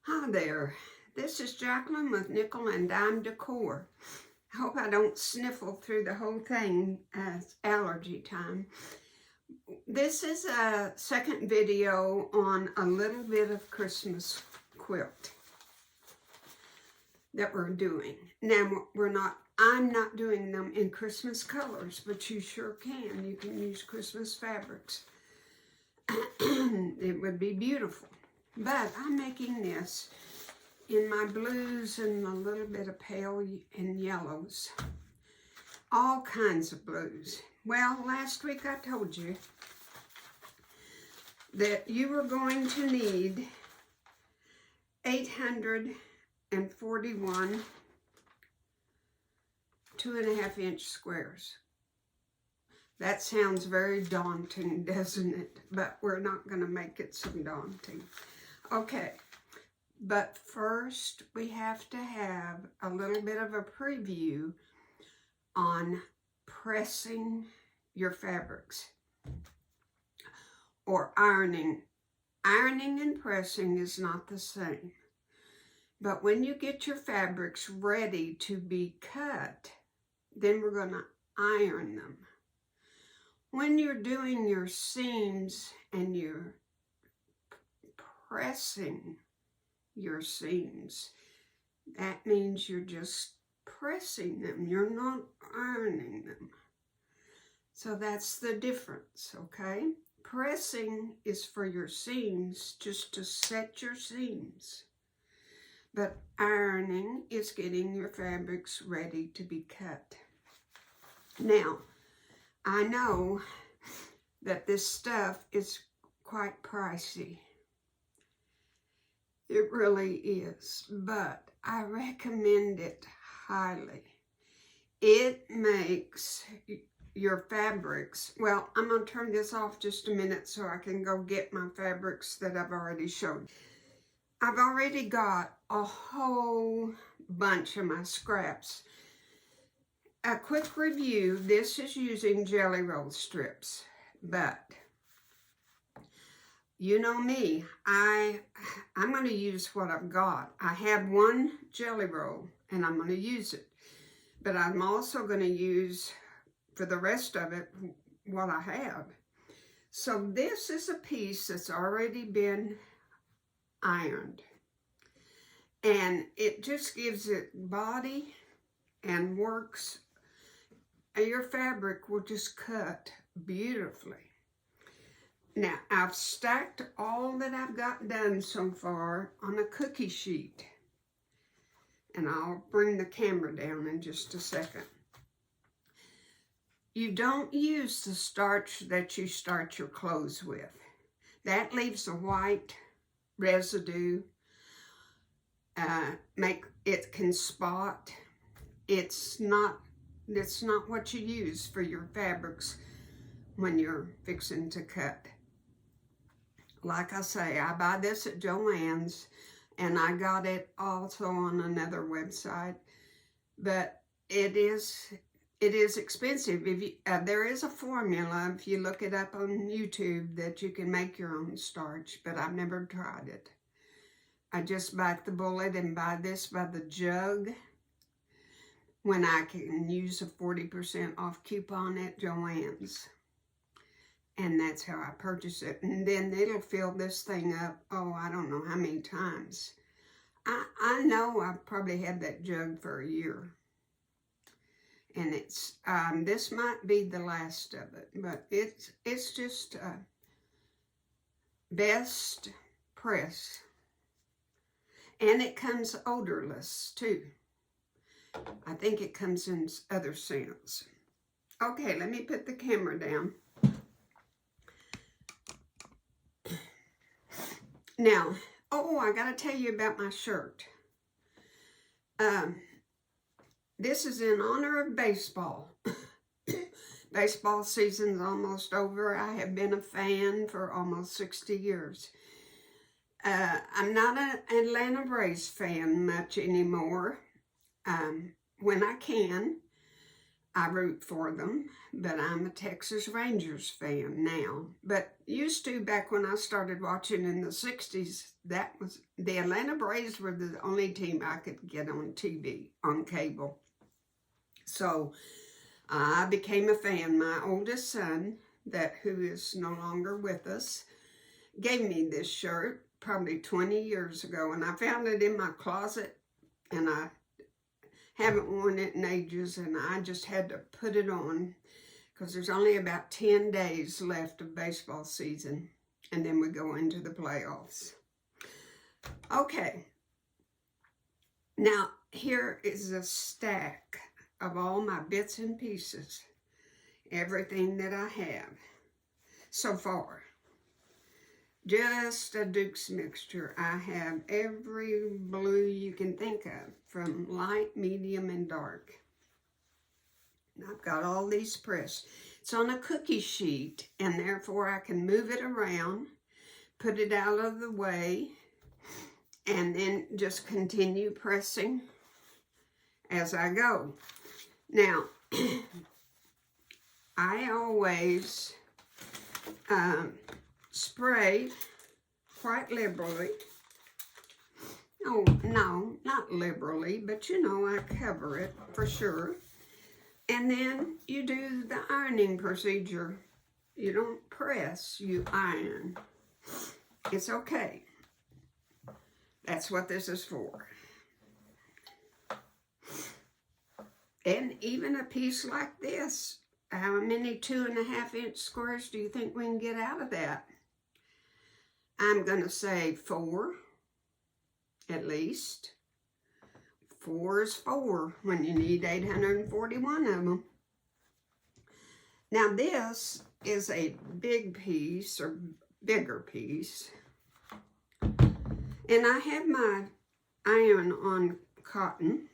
Hi there, this is Jacqueline with Nickel and Dime Decor. I hope I don't sniffle through the whole thing as allergy time. This is a second video on a little bit of Christmas quilt that we're doing. Now I'm not doing them in Christmas colors, but you sure can. You can use Christmas fabrics. It would be beautiful. But I'm making this in my blues and a little bit of pale and yellows. All kinds of blues. Well, last week I told you that you were going to need 841 2.5 inch squares. That sounds very daunting, doesn't it? But we're not going to make it so daunting. Okay, but first we have to have a little bit of a preview on pressing your fabrics or ironing. Ironing and pressing is not the same. But when you get your fabrics ready to be cut, then we're going to iron them. When you're doing your seams and you're pressing your seams, that means you're just pressing them. You're not ironing them. So that's the difference, okay? Pressing is for your seams, just to set your seams. But ironing is getting your fabrics ready to be cut. Now, I know that this stuff is quite pricey. It really is, but I recommend it highly. It makes your fabrics, well, I'm going to turn this off just a minute so I can go get my fabrics that I've already showed. I've already got a whole bunch of my scraps. A quick review, this is using jelly roll strips, but you know me, I'm going to use what I've got. I have one jelly roll and I'm going to use it, but I'm also going to use for the rest of it what I have. So this is a piece that's already been ironed, and it just gives it body and works. Your fabric will just cut beautifully. Now, I've stacked all that I've got done so far on a cookie sheet. And I'll bring the camera down in just a second. You don't use the starch that you start your clothes with. That leaves a white residue. It can spot. It's not what you use for your fabrics when you're fixing to cut. Like I say, I buy this at Joann's, and I got it also on another website, but it is expensive. There is a formula, if you look it up on YouTube, that you can make your own starch, but I've never tried it. I just bite the bullet and buy this by the jug when I can use a 40% off coupon at Joann's. And that's how I purchase it. And then it'll fill this thing up, oh, I don't know how many times. I know I've probably had that jug for a year. And it's, this might be the last of it, but it's just best press. And it comes odorless too. I think it comes in other scents. Okay, let me put the camera down. Now, I got to tell you about my shirt. This is in honor of baseball. Baseball season's almost over. I have been a fan for almost 60 years. I'm not an Atlanta Braves fan much anymore. When I can, I root for them, but I'm a Texas Rangers fan now. But used to, back when I started watching in the 60s, that was the Atlanta Braves were the only team I could get on TV, on cable. So I became a fan. My oldest son, who is no longer with us, gave me this shirt probably 20 years ago, and I found it in my closet, and I haven't worn it in ages, and I just had to put it on because there's only about 10 days left of baseball season, and then we go into the playoffs. Okay, now here is a stack of all my bits and pieces, everything that I have so far. Just a Duke's mixture. I have every blue you can think of, from light, medium, and dark. And I've got all these pressed. It's on a cookie sheet, and therefore I can move it around, put it out of the way, and then just continue pressing as I go. Now, I always spray quite liberally. Oh, no, not liberally, but you know, I cover it for sure. And then you do the ironing procedure. You don't press, you iron. It's okay. That's what this is for. And even a piece like this, how many 2.5-inch squares do you think we can get out of that? I'm going to say 4, at least. 4 is 4 when you need 841 of them. Now this is a big piece, or bigger piece. And I have my iron on cotton.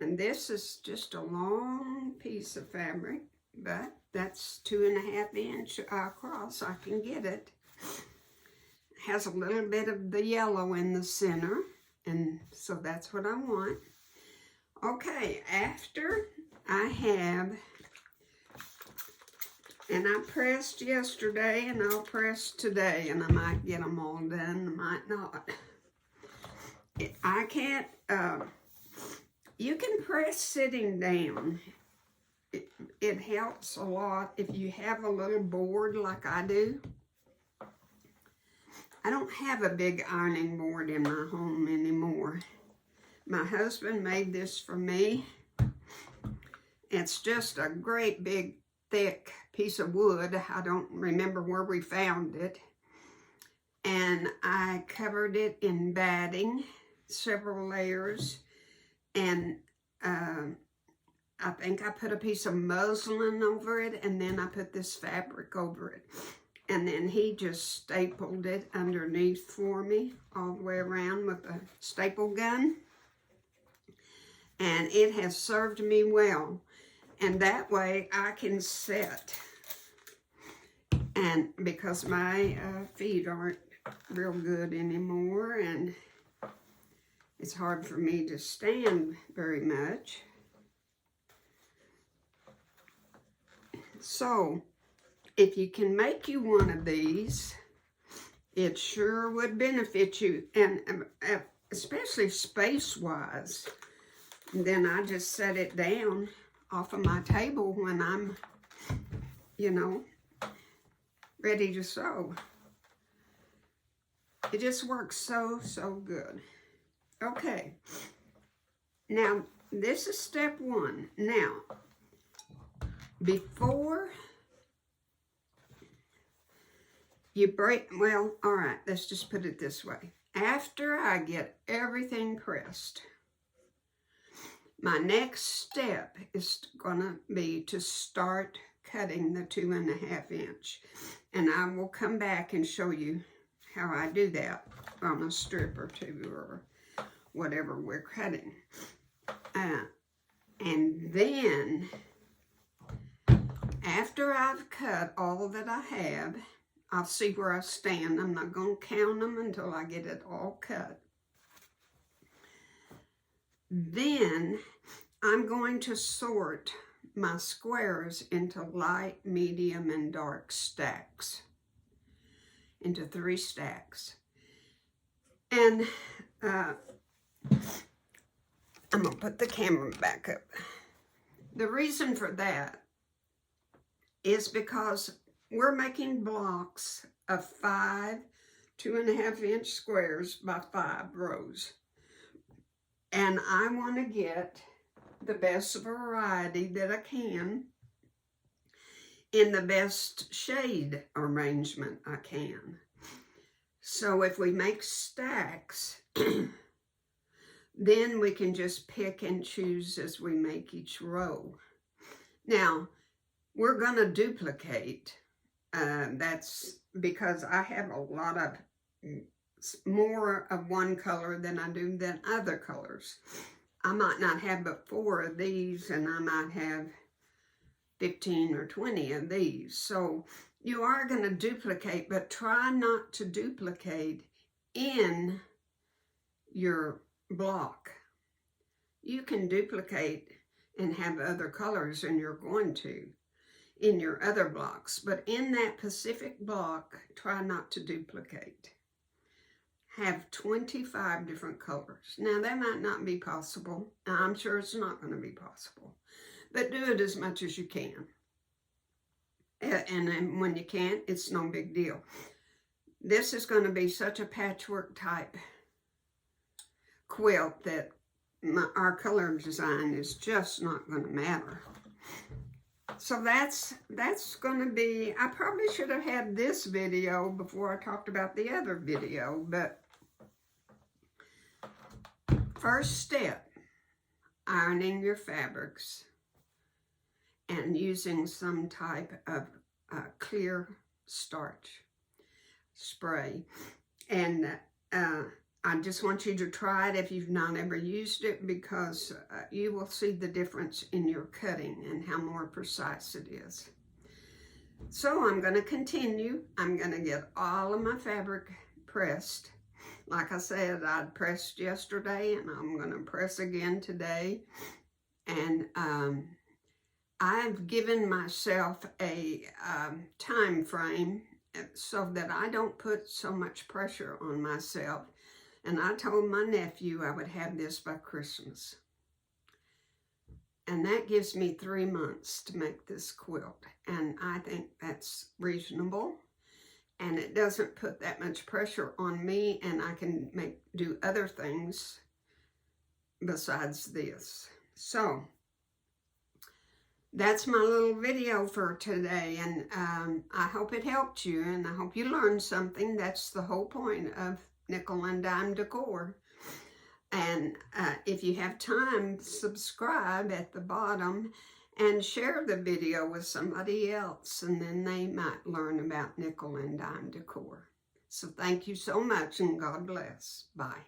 And this is just a long piece of fabric, but that's 2.5 inch across. I can get it. Has a little bit of the yellow in the center, and so that's what I want. Okay, after I have, and I pressed yesterday, and I'll press today, and I might get them all done, I might not. I can't, you can press sitting down. It helps a lot if you have a little board like I do. I don't have a big ironing board in my home anymore. My husband made this for me. It's just a great big thick piece of wood. I don't remember where we found it. And I covered it in batting, several layers, and I think I put a piece of muslin over it, and then I put this fabric over it. And then he just stapled it underneath for me all the way around with a staple gun. And it has served me well. And that way I can sit. And because my feet aren't real good anymore, and it's hard for me to stand very much. So, if you can make you one of these, it sure would benefit you, and especially space-wise. And then I just set it down off of my table when I'm, you know, ready to sew. It just works so, so good. Okay, now this is step 1. Now, before you break, well, all right, let's just put it this way. After I get everything pressed, my next step is going to be to start cutting the 2.5 inch. And I will come back and show you how I do that on a strip or two or whatever we're cutting. And then, after I've cut all that I have, I'll see where I stand. I'm not going to count them until I get it all cut. Then I'm going to sort my squares into light, medium, and dark stacks, into 3 stacks. And I'm going to put the camera back up. The reason for that is because we're making blocks of 5 2.5-inch squares by 5 rows. And I want to get the best variety that I can in the best shade arrangement I can. So if we make stacks, then we can just pick and choose as we make each row. Now, we're going to duplicate. That's because I have a lot of more of one color than I do than other colors. I might not have but 4 of these, and I might have 15 or 20 of these. So you are going to duplicate, but try not to duplicate in your block. You can duplicate and have other colors, and you're going to in your other blocks, but in that specific block, try not to duplicate. Have 25 different colors. Now, that might not be possible. I'm sure it's not going to be possible, but do it as much as you can. And then when you can't, it's no big deal. This is going to be such a patchwork type quilt that our color design is just not going to matter. So that's going to be, I probably should have had this video before I talked about the other video, but first step, ironing your fabrics and using some type of clear starch spray. And I just want you to try it if you've not ever used it, because you will see the difference in your cutting and how more precise it is. So I'm going to continue. I'm going to get all of my fabric pressed. Like I said, I'd pressed yesterday, and I'm going to press again today. And I've given myself a time frame so that I don't put so much pressure on myself. And I told my nephew I would have this by Christmas. And that gives me 3 months to make this quilt. And I think that's reasonable. And it doesn't put that much pressure on me, and I can do other things besides this. So that's my little video for today, and I hope it helped you, and I hope you learned something. That's the whole point of Nickel and Dime Decor. And if you have time, subscribe at the bottom and share the video with somebody else, and then they might learn about Nickel and Dime Decor. So thank you so much, and God bless. Bye.